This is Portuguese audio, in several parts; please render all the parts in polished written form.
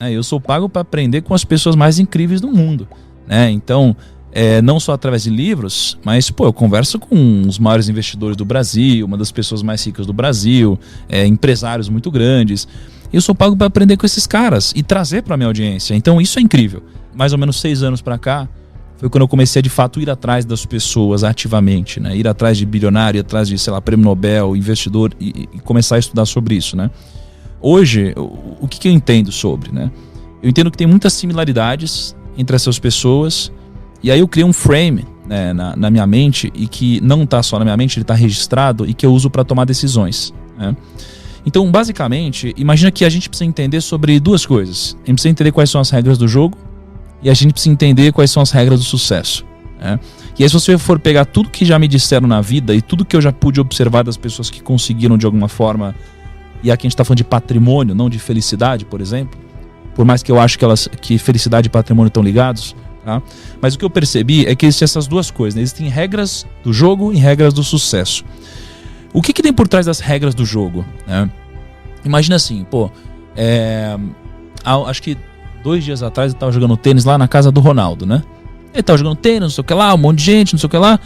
né? Eu sou pago para aprender com as pessoas mais incríveis do mundo, né? Então, não só através de livros, mas eu converso com os maiores investidores do Brasil, uma das pessoas mais ricas do Brasil, empresários muito grandes. Eu sou pago para aprender com esses caras e trazer para minha audiência. Então isso é incrível. Mais ou menos 6 anos para cá foi quando eu comecei a de fato ir atrás das pessoas ativamente, né? Ir atrás de bilionário, ir atrás de, prêmio Nobel, investidor e começar a estudar sobre isso, né? Hoje, o que eu entendo sobre, né? Eu entendo que tem muitas similaridades entre essas pessoas. E aí eu criei um frame, né, na minha mente, e que não está só na minha mente, ele está registrado e que eu uso para tomar decisões, né? Então, basicamente, imagina que a gente precisa entender sobre 2 coisas. A gente precisa entender quais são as regras do jogo e a gente precisa entender quais são as regras do sucesso, né? E aí, se você for pegar tudo que já me disseram na vida e tudo que eu já pude observar das pessoas que conseguiram de alguma forma, e aqui a gente está falando de patrimônio, não de felicidade, por exemplo, por mais que eu acho que felicidade e patrimônio estão ligados, tá? Mas o que eu percebi é que existem essas 2 coisas, né? Existem regras do jogo e regras do sucesso. O que tem por trás das regras do jogo, né? Imagina assim, acho que 2 dias atrás eu estava jogando tênis lá na casa do Ronaldo, né? Ele estava jogando tênis, não sei o que lá, um monte de gente, não sei o que lá.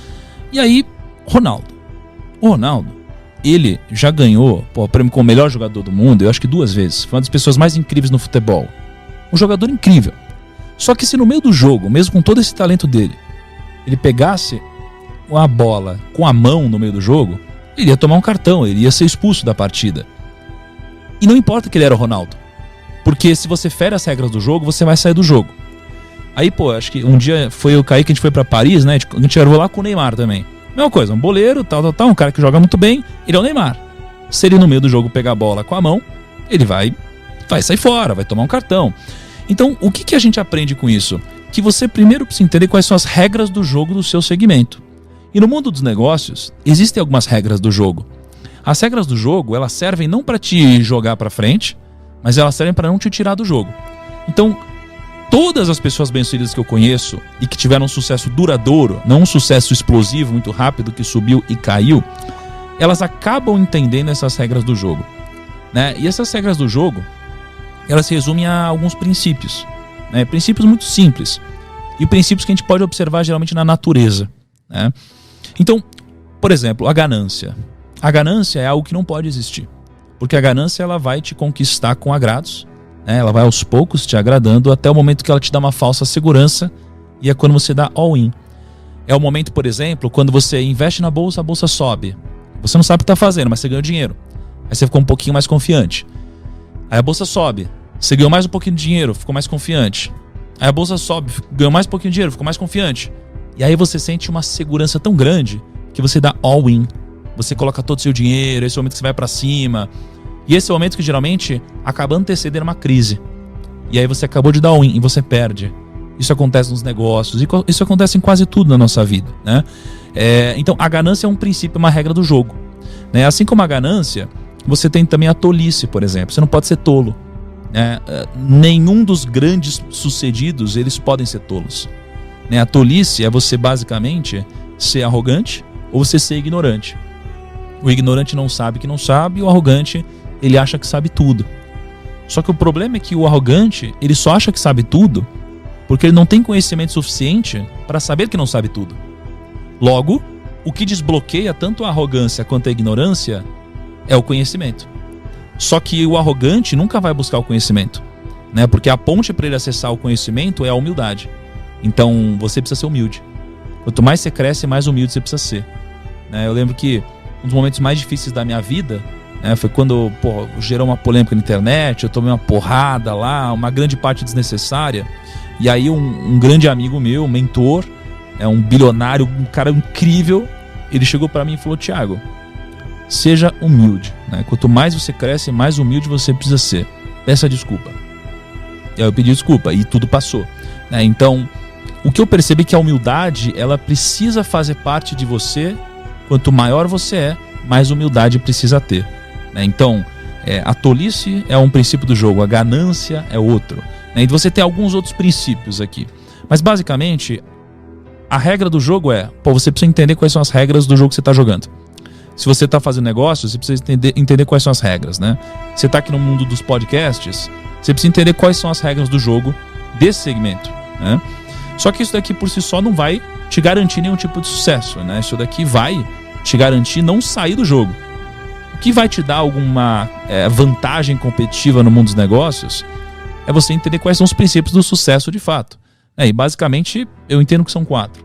E aí, o Ronaldo, ele já ganhou o prêmio como melhor jogador do mundo, eu acho que 2 vezes. Foi uma das pessoas mais incríveis no futebol. Um jogador incrível. Só que se no meio do jogo, mesmo com todo esse talento dele, ele pegasse a bola com a mão no meio do jogo, ele ia tomar um cartão, ele ia ser expulso da partida. E não importa que ele era o Ronaldo, porque se você fere as regras do jogo, você vai sair do jogo. Aí, acho que um dia foi o Kaique, a gente foi pra Paris, né? A gente gravou lá com o Neymar também. Mesma coisa, um boleiro, tal, um cara que joga muito bem, ele é o Neymar. Se ele no meio do jogo pegar a bola com a mão, ele vai sair fora, vai tomar um cartão. Então, o que a gente aprende com isso? Que você primeiro precisa entender quais são as regras do jogo do seu segmento. E no mundo dos negócios, existem algumas regras do jogo. As regras do jogo, elas servem não para te jogar para frente, mas elas servem para não te tirar do jogo. Então, todas as pessoas bem-sucedidas que eu conheço e que tiveram um sucesso duradouro, não um sucesso explosivo, muito rápido, que subiu e caiu, elas acabam entendendo essas regras do jogo, né? E essas regras do jogo, elas se resumem a alguns princípios, né? Princípios muito simples e princípios que a gente pode observar geralmente na natureza, né? Então, por exemplo, a ganância. A ganância é algo que não pode existir, porque a ganância ela vai te conquistar com agrados, né? Ela vai aos poucos te agradando até o momento que ela te dá uma falsa segurança, e é quando você dá all-in. É o momento, por exemplo, quando você investe na bolsa, a bolsa sobe. Você não sabe o que está fazendo, mas você ganhou dinheiro. Aí você ficou um pouquinho mais confiante. Aí a bolsa sobe, você ganhou mais um pouquinho de dinheiro, ficou mais confiante. Aí a bolsa sobe, ganhou mais um pouquinho de dinheiro, ficou mais confiante. E aí você sente uma segurança tão grande que você dá all-in. Você coloca todo o seu dinheiro, esse é o momento que você vai para cima. E esse é o momento que geralmente acaba antecedendo uma crise. E aí você acabou de dar all-in e você perde. Isso acontece nos negócios, e isso acontece em quase tudo na nossa vida, né? Então a ganância é um princípio, uma regra do jogo, né? Assim como a ganância, você tem também a tolice, por exemplo. Você não pode ser tolo, né? Nenhum dos grandes sucedidos, eles podem ser tolos, né? A tolice é você basicamente ser arrogante ou você ser ignorante. O ignorante não sabe que não sabe, e o arrogante, ele acha que sabe tudo. Só que o problema é que o arrogante, ele só acha que sabe tudo porque ele não tem conhecimento suficiente para saber que não sabe tudo. Logo, o que desbloqueia tanto a arrogância quanto a ignorância é o conhecimento. Só que o arrogante nunca vai buscar o conhecimento, né? Porque a ponte para ele acessar o conhecimento é a humildade. Então, você precisa ser humilde. Quanto mais você cresce, mais humilde você precisa ser, né? Eu lembro que um dos momentos mais difíceis da minha vida, né, foi quando gerou uma polêmica na internet, eu tomei uma porrada lá, uma grande parte desnecessária. E aí um grande amigo meu, um mentor, um bilionário, um cara incrível, ele chegou para mim e falou: Thiago, seja humilde, né? Quanto mais você cresce, mais humilde você precisa ser. Peça desculpa. E aí eu pedi desculpa e tudo passou, né? Então, o que eu percebi é que a humildade, ela precisa fazer parte de você. Quanto maior você é, mais humildade precisa ter, né? Então, a tolice é um princípio do jogo, a ganância é outro, né? E você tem alguns outros princípios aqui. Mas basicamente, a regra do jogo você precisa entender quais são as regras do jogo que você está jogando. Se você está fazendo negócio, você precisa entender quais são as regras, né? Você está aqui no mundo dos podcasts, Você precisa entender quais são as regras do jogo desse segmento, né? Só que isso daqui por si só não vai te garantir nenhum tipo de sucesso, né? Isso daqui vai te garantir não sair do jogo. O que vai te dar alguma vantagem competitiva no mundo dos negócios é você entender quais são os princípios do sucesso de fato. E basicamente eu entendo que são 4,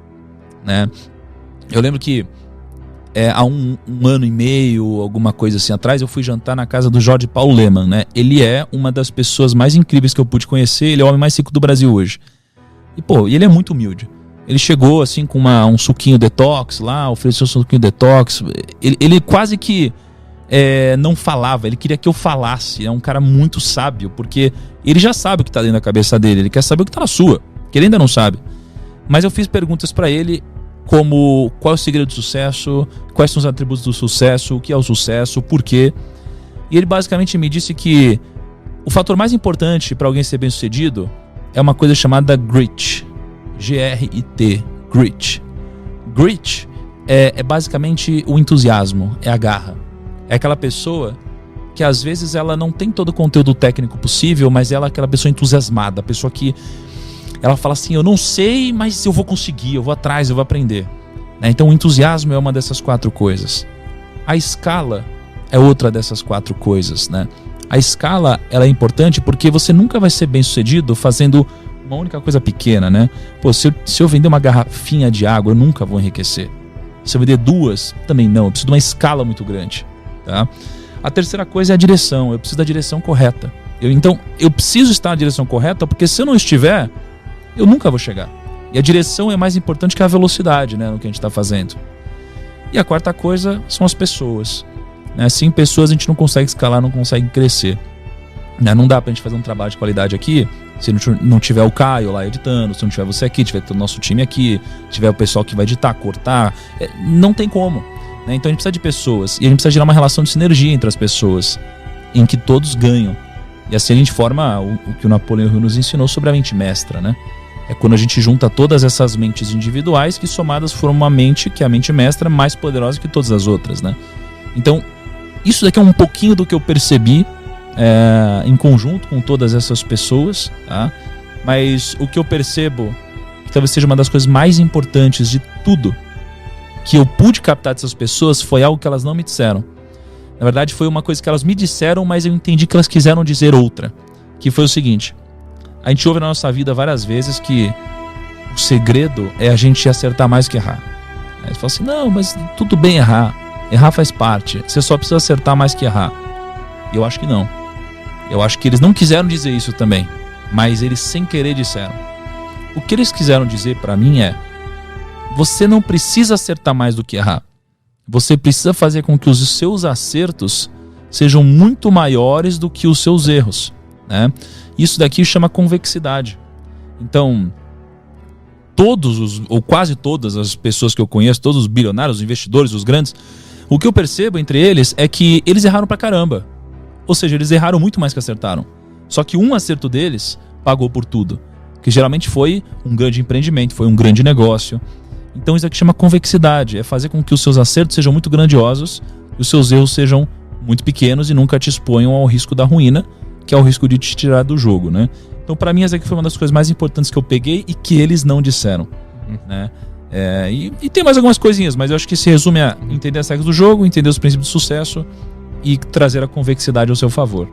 né? Eu lembro que há um ano e meio, alguma coisa assim atrás, eu fui jantar na casa do Jorge Paulo Lemann, né? Ele é uma das pessoas mais incríveis que eu pude conhecer. Ele é o homem mais rico do Brasil hoje. E ele é muito humilde. Ele chegou assim com um suquinho detox lá, ofereceu um suquinho detox. Ele quase que não falava, ele queria que eu falasse. É um cara muito sábio, porque ele já sabe o que está dentro da cabeça dele. Ele quer saber o que está na sua, que ele ainda não sabe. Mas eu fiz perguntas para ele, como qual é o segredo do sucesso, quais são os atributos do sucesso, o que é o sucesso, por quê. E ele basicamente me disse que o fator mais importante para alguém ser bem sucedido é uma coisa chamada grit. G-R-I-T, grit. Grit é basicamente o entusiasmo, é a garra. É aquela pessoa que às vezes ela não tem todo o conteúdo técnico possível, mas ela é aquela pessoa entusiasmada, a pessoa que ela fala assim, eu não sei, mas eu vou conseguir, eu vou atrás, eu vou aprender. Então o entusiasmo é uma dessas 4 coisas. A escala é outra dessas 4 coisas, né? A escala, ela é importante porque você nunca vai ser bem sucedido fazendo uma única coisa pequena, né? Se eu vender uma garrafinha de água, eu nunca vou enriquecer. Se eu vender 2, também não. Eu preciso de uma escala muito grande, tá? A terceira coisa é a direção. Eu preciso da direção correta. Então, eu preciso estar na direção correta, porque se eu não estiver, eu nunca vou chegar. E a direção é mais importante que a velocidade, né, no que a gente está fazendo. E a quarta coisa são as pessoas. Sem pessoas a gente não consegue escalar, não consegue crescer. Não dá pra gente fazer um trabalho de qualidade aqui se não tiver o Caio lá editando, se não tiver você aqui, tiver todo o nosso time aqui, tiver o pessoal que vai editar, cortar. Não tem como. Então a gente precisa de pessoas. E a gente precisa gerar uma relação de sinergia entre as pessoas, em que todos ganham. E assim a gente forma o que o Napoleão Hill nos ensinou sobre a mente mestra, né? É quando a gente junta todas essas mentes individuais que somadas formam uma mente, que é a mente mestra, mais poderosa que todas as outras, né? Então, isso daqui é um pouquinho do que eu percebi em conjunto com todas essas pessoas, tá? Mas o que eu percebo, que talvez seja uma das coisas mais importantes de tudo que eu pude captar dessas pessoas, foi algo que elas não me disseram. Na verdade, foi uma coisa que elas me disseram, mas eu entendi que elas quiseram dizer outra. Que foi o seguinte: a gente ouve na nossa vida várias vezes que o segredo é a gente acertar mais que errar. Aí você fala assim, não, mas tudo bem errar. Errar faz parte. Você só precisa acertar mais que errar. E eu acho que não. Eu acho que eles não quiseram dizer isso também, mas eles sem querer disseram. O que eles quiseram dizer pra mim é: você não precisa acertar mais do que errar. Você precisa fazer com que os seus acertos sejam muito maiores do que os seus erros, né? Isso daqui chama convexidade. Então, ou quase todas as pessoas que eu conheço, todos os bilionários, os investidores, os grandes, o que eu percebo entre eles é que eles erraram pra caramba. Ou seja, eles erraram muito mais que acertaram. Só que um acerto deles pagou por tudo. Que geralmente foi um grande empreendimento, foi um grande negócio. Então isso aqui chama convexidade. É fazer com que os seus acertos sejam muito grandiosos e os seus erros sejam muito pequenos e nunca te exponham ao risco da ruína, que é o risco de te tirar do jogo, né? Então pra mim essa aqui foi uma das coisas mais importantes que eu peguei e que eles não disseram, né? E tem mais algumas coisinhas, mas eu acho que se resume a entender as regras do jogo, entender os princípios de sucesso e trazer a convexidade ao seu favor.